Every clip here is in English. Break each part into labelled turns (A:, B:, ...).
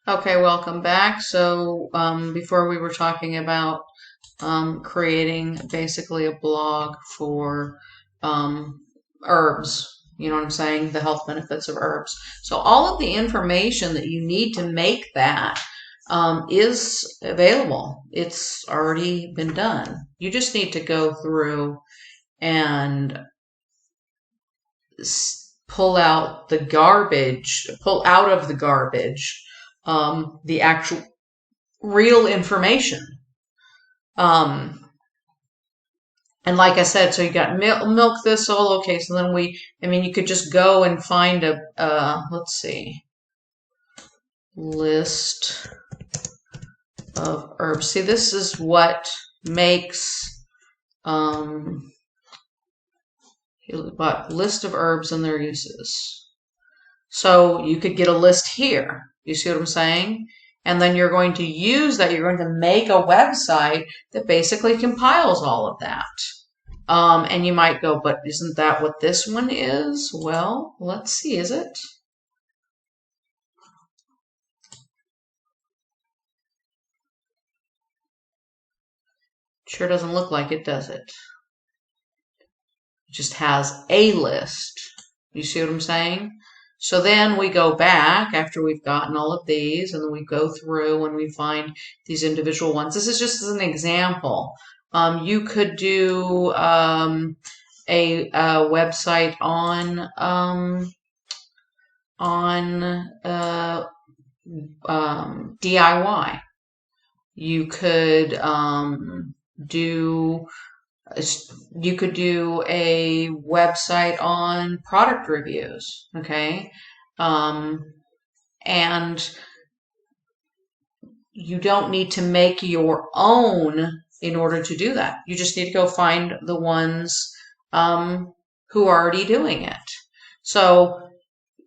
A: Okay, welcome back. So, before we were talking about creating basically a blog for um, herbs. You know what I'm saying? The health benefits of herbs. So, all of the information that you need to make that is available. It's already been done. You just need to go through and pull out the garbage, pull out of the garbage the actual real information. Um, and like I said, so you got milk thistle. Okay, so then you could just go and find let's see, list of herbs. See, this is what makes, list of herbs and their uses. So you could get a list here. You see what I'm saying? And then you're going to use that. You're going to make a website that basically compiles all of that. And you might go, but isn't that what this one is? Well, let's see, is it? Sure doesn't look like it, does it? It just has a list. You see what I'm saying? So then we go back after we've gotten all of these, and then we go through and we find these individual ones. This is just as an example. You could do a website on DIY. You could do you could do a website on product reviews, okay? And you don't need to make your own in order to do that. You just need to go find the ones who are already doing it. So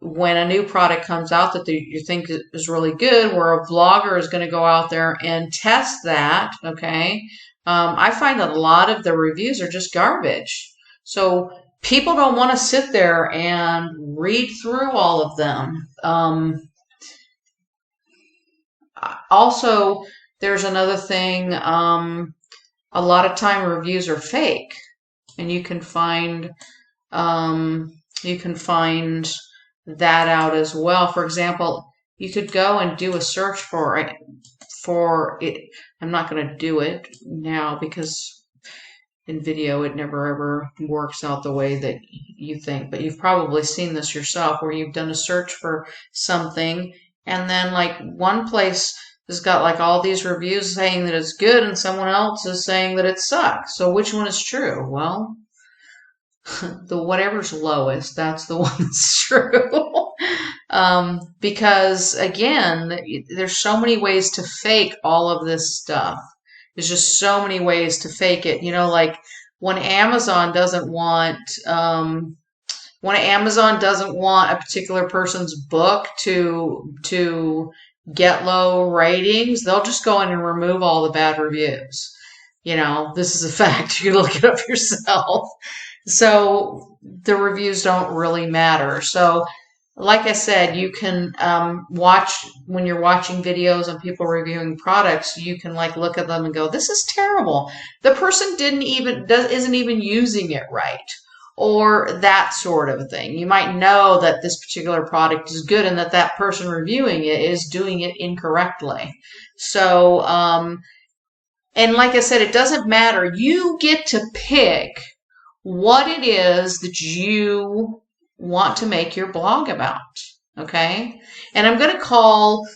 A: when a new product comes out that you think is really good, where a vlogger is going to go out there and test that, okay? I find that a lot of the reviews are just garbage. So people don't want to sit there and read through all of them. Also, there's another thing. A lot of time reviews are fake, and you can find that out as well. For example, you could go and do a search for it. I'm not going to do it now because in video it never ever works out the way that you think, but you've probably seen this yourself where you've done a search for something and then like one place has got like all these reviews saying that it's good and someone else is saying that it sucks. So which one is true? Well, the whatever's lowest, that's the one that's true. Because again, there's so many ways to fake all of this stuff. There's just so many ways to fake it. You know, like when Amazon doesn't want a particular person's book to get low ratings, they'll just go in and remove all the bad reviews. You know, this is a fact. You can look it up yourself. So the reviews don't really matter. So like I said, you can watch when you're watching videos and people reviewing products, you can like look at them and go, this is terrible. The person isn't even using it right, or that sort of thing. You might know that this particular product is good and that that person reviewing it is doing it incorrectly. So, and like I said, it doesn't matter. You get to pick what it is that you want to make your blog about. Okay. And I'm going to call,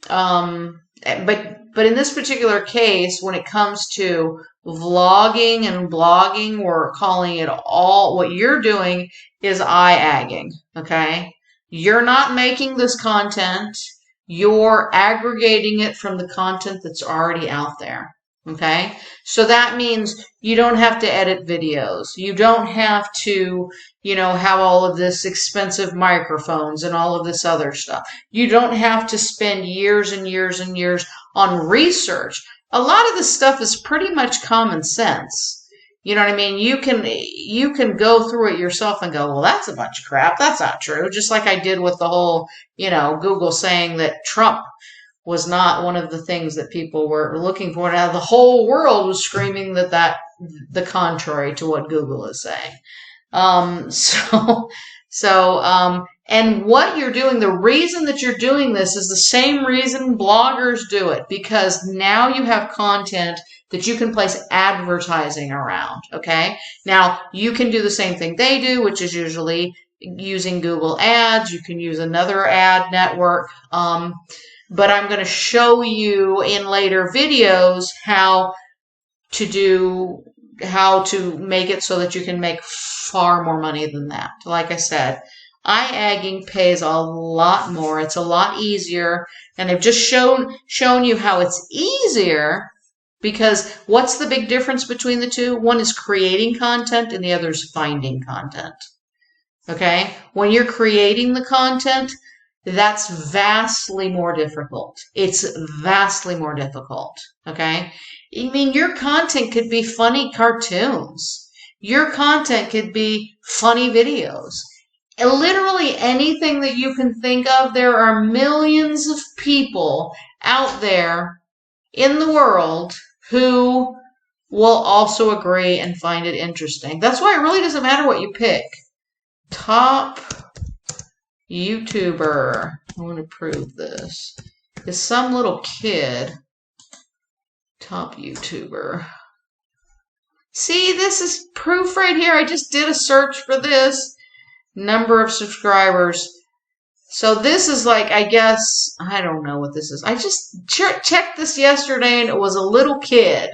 A: but in this particular case, when it comes to vlogging and blogging, we're calling it all, what you're doing is I-Agging. Okay. You're not making this content. You're aggregating it from the content that's already out there. Okay, so that means you don't have to edit videos. You don't have to, have all of this expensive microphones and all of this other stuff. You don't have to spend years and years and years on research. A lot of this stuff is pretty much common sense. You know what I mean? You can go through it yourself and go, well, that's a bunch of crap. That's not true. Just like I did with the whole, Google saying that Trump was not one of the things that people were looking for. Now the whole world was screaming that the contrary to what Google is saying. And what you're doing, the reason that you're doing this is the same reason bloggers do it, because now you have content that you can place advertising around. Okay. Now you can do the same thing they do, which is usually using Google Ads. You can use another ad network. But I'm going to show you in later videos how to make it so that you can make far more money than that. Like I said, I-Agging pays a lot more. It's a lot easier. And I've just shown you how it's easier, because what's the big difference between the two? One is creating content and the other is finding content. Okay? When you're creating the content, that's vastly more difficult. It's vastly more difficult. Okay? I mean, your content could be funny cartoons. Your content could be funny videos. Literally anything that you can think of. There are millions of people out there in the world who will also agree and find it interesting. That's why it really doesn't matter what you pick. Top YouTuber. I want to prove this. Is some little kid. Top YouTuber. See, this is proof right here. I just did a search for this. Number of subscribers. So this is like, I guess, I don't know what this is. I just checked this yesterday and it was a little kid.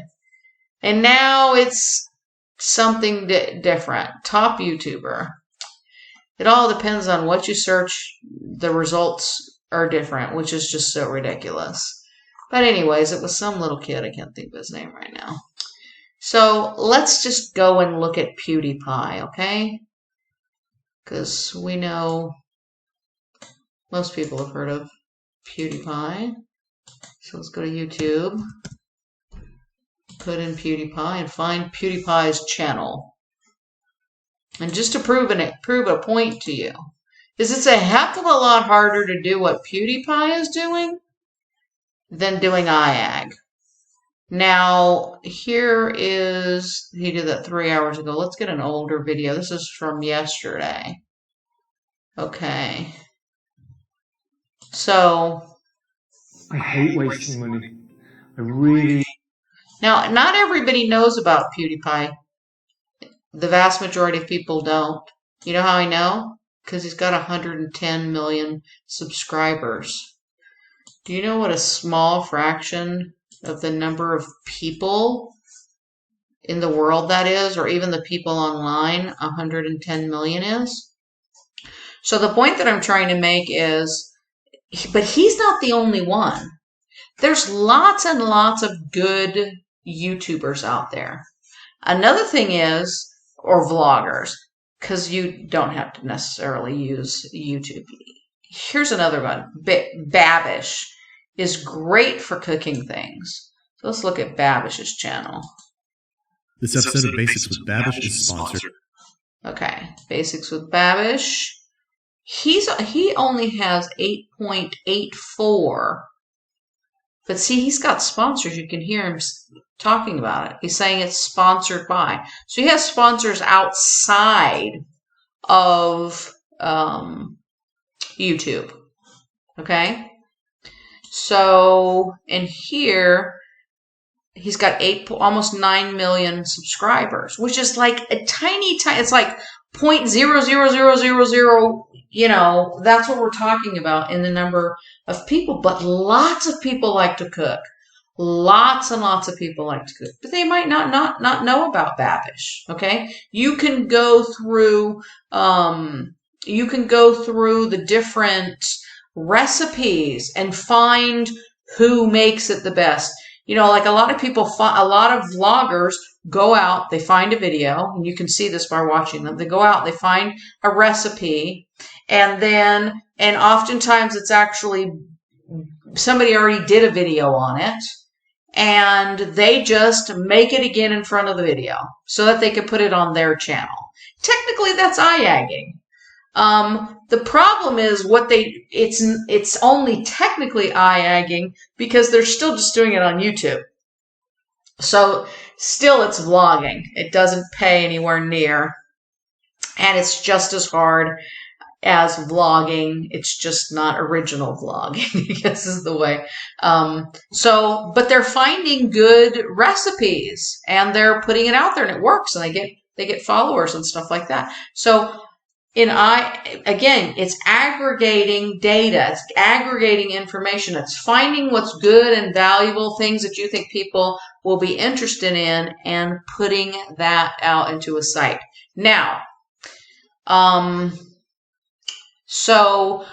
A: And now it's something different. Top YouTuber. It all depends on what you search. The results are different, which is just so ridiculous. But anyways, it was some little kid. I can't think of his name right now. So let's just go and look at PewDiePie, okay? Because we know most people have heard of PewDiePie. So let's go to YouTube, put in PewDiePie, and find PewDiePie's channel. And just to prove a point to you, is it's a heck of a lot harder to do what PewDiePie is doing than doing I-Agg. Now, here is, he did that 3 hours ago. Let's get an older video. This is from yesterday. Okay. So.
B: I hate wasting money. I really.
A: Now, not everybody knows about PewDiePie. The vast majority of people don't. You know how I know? Because he's got 110 million subscribers. Do you know what a small fraction of the number of people in the world that is, or even the people online, 110 million is? So the point that I'm trying to make is, but he's not the only one. There's lots and lots of good YouTubers out there. Another thing is, or vloggers, because you don't have to necessarily use YouTube. Here's another one. Babish is great for cooking things. So let's look at Babish's channel.
C: This episode of Basics with Babish is sponsored.
A: Okay, Basics with Babish. He only has 8.84. But see, he's got sponsors. You can hear him talking about it. He's saying it's sponsored by. So he has sponsors outside of YouTube. Okay? So, and here, he's got almost 9 million subscribers, which is like a tiny, it's like 0.00000, you know, that's what we're talking about in the number of people. But lots of people like to cook. Lots and lots of people like to cook, but they might not know about Babish. Okay, you can go through the different recipes and find who makes it the best. You know, like a lot of vloggers go out, they find a video, and you can see this by watching them. They go out, they find a recipe, and oftentimes it's actually somebody already did a video on it, and they just make it again in front of the video so that they can put it on their channel. Technically, that's I-Agging. The problem is it's only technically I-Agging because they're still just doing it on YouTube. So still it's vlogging. It doesn't pay anywhere near. And it's just as hard as vlogging. It's just not original vlogging, I guess is the way. But they're finding good recipes and they're putting it out there and it works and they get followers and stuff like that. So again, it's aggregating data, it's aggregating information, it's finding what's good and valuable, things that you think people will be interested in, and putting that out into a site. Now, so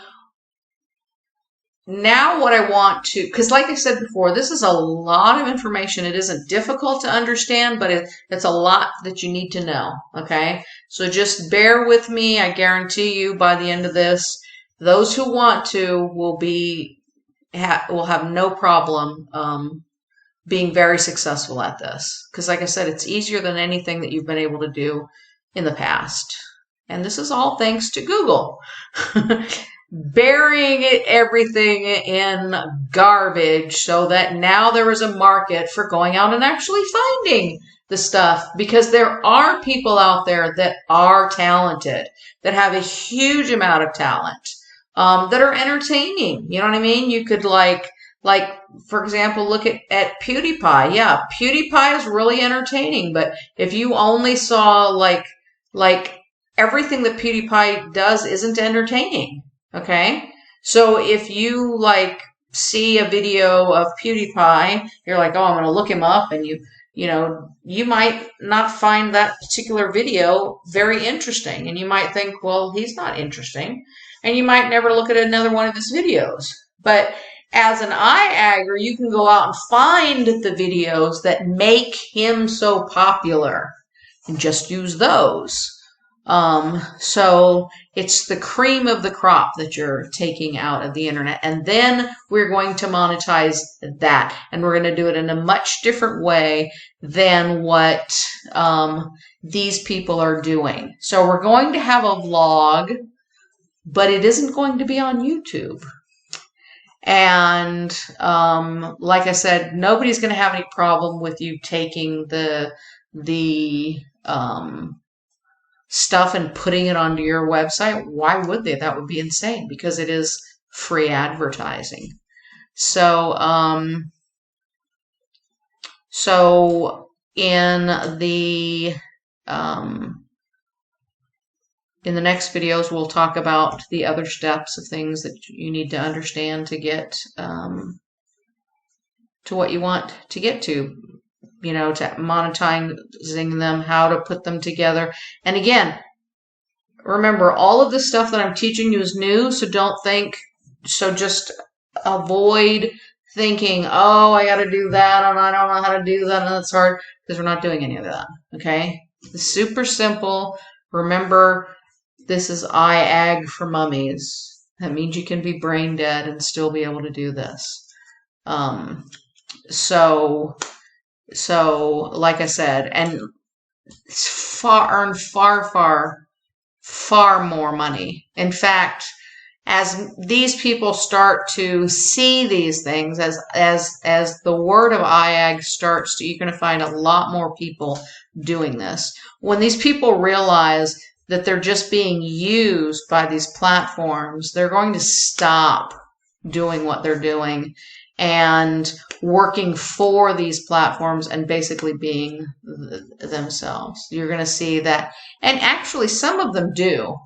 A: now what I want to, because like I said before, this is a lot of information. It isn't difficult to understand, but it's a lot that you need to know, okay? So just bear with me. I guarantee you by the end of this, those who want to will have no problem being very successful at this. Because like I said, it's easier than anything that you've been able to do in the past. And this is all thanks to Google. Burying everything in garbage so that now there is a market for going out and actually finding the stuff, because there are people out there that are talented, that have a huge amount of talent, that are entertaining. You know what I mean? You could like for example, look at PewDiePie. Yeah, PewDiePie is really entertaining, but if you only saw like everything that PewDiePie does isn't entertaining. Okay, so if you see a video of PewDiePie, you're like, oh, I'm going to look him up, and you might not find that particular video very interesting, and you might think, well, he's not interesting, and you might never look at another one of his videos. But as an I-Agger, you can go out and find the videos that make him so popular and just use those. So it's the cream of the crop that you're taking out of the internet. And then we're going to monetize that. And we're going to do it in a much different way than what these people are doing. So we're going to have a vlog, but it isn't going to be on YouTube. And like I said, nobody's going to have any problem with you taking the stuff and putting it onto your website. Why would they? That would be insane, because it is free advertising. So in the next videos, we'll talk about the other steps of things that you need to understand to get to what you want to get to. To monetizing them, how to put them together. And again, remember, all of this stuff that I'm teaching you is new, so just avoid thinking, oh, I got to do that, and I don't know how to do that, and that's hard, because we're not doing any of that, okay? It's super simple. Remember, this is I-Agg for mummies. That means you can be brain dead and still be able to do this. So, like I said, and earn far more money. In fact, as these people start to see these things, as the word of I-Agg starts to, you're going to find a lot more people doing this. When these people realize that they're just being used by these platforms, they're going to stop doing what they're doing and working for these platforms and basically being themselves. You're going to see that. And actually, some of them do.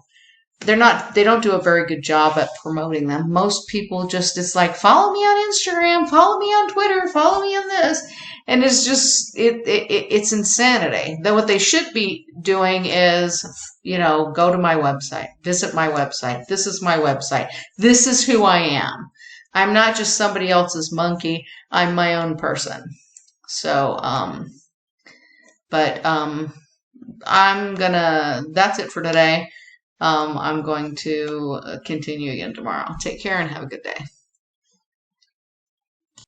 A: They don't do a very good job at promoting them. Most people it's like, follow me on Instagram, follow me on Twitter, follow me on this. And it's just, it's insanity. Then what they should be doing is, go to my website, visit my website. This is my website. This is who I am. I'm not just somebody else's monkey. I'm my own person. So, that's it for today. I'm going to continue again tomorrow. Take care and have a good day.